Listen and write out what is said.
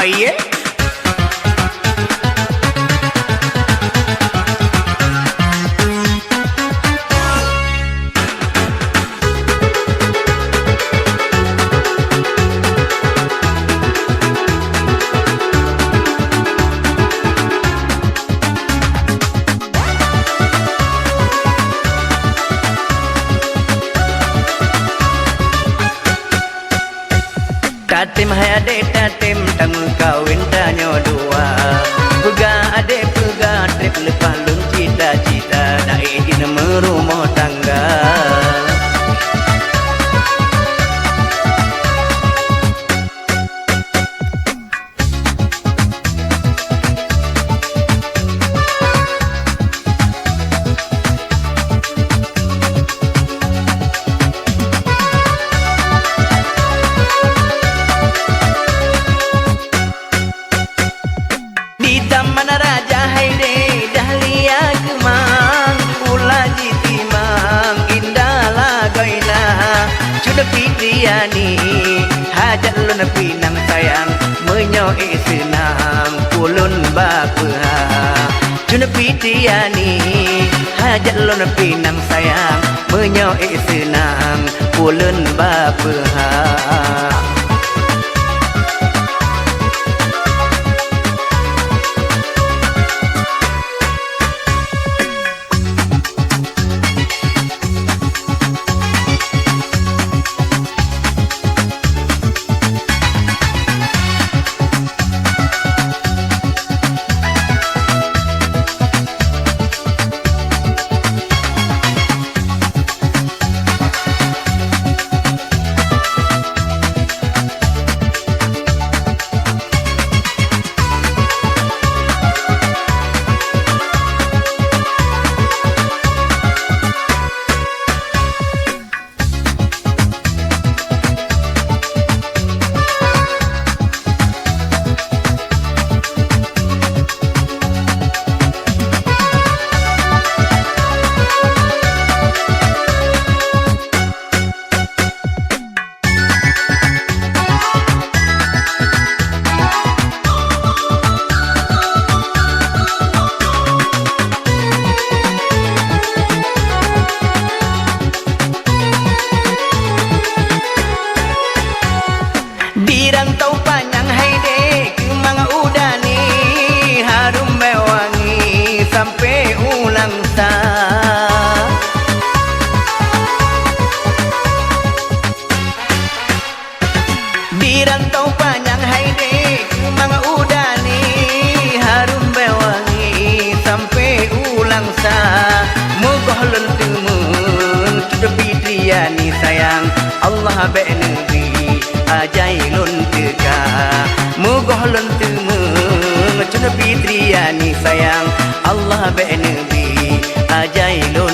Oh iya? Tatim hai adek tatim tamu kawin tanyo dua. Pega adek pega trip lepas lun cita-cita dai di merumah tangga. Mana raja haide dahlia kemang pula jitimang indah lagaina sudah fitriani hajat lun pinang sayang menyoi senang pulun bapa sudah fitriani hajat lun pinang sayang menyoi senang pulun bapa. Dirantau panjang haide kemang udani harum bewangi sampai ulang sah. Dirantau panjang haide kemang udani harum bewangi sampai ulang sah. Moga lentemun sudah fitriani sayang Allah benebi ajailun teka mugoh lun temeng cuna fitriani sayang Allah be nabi ajailun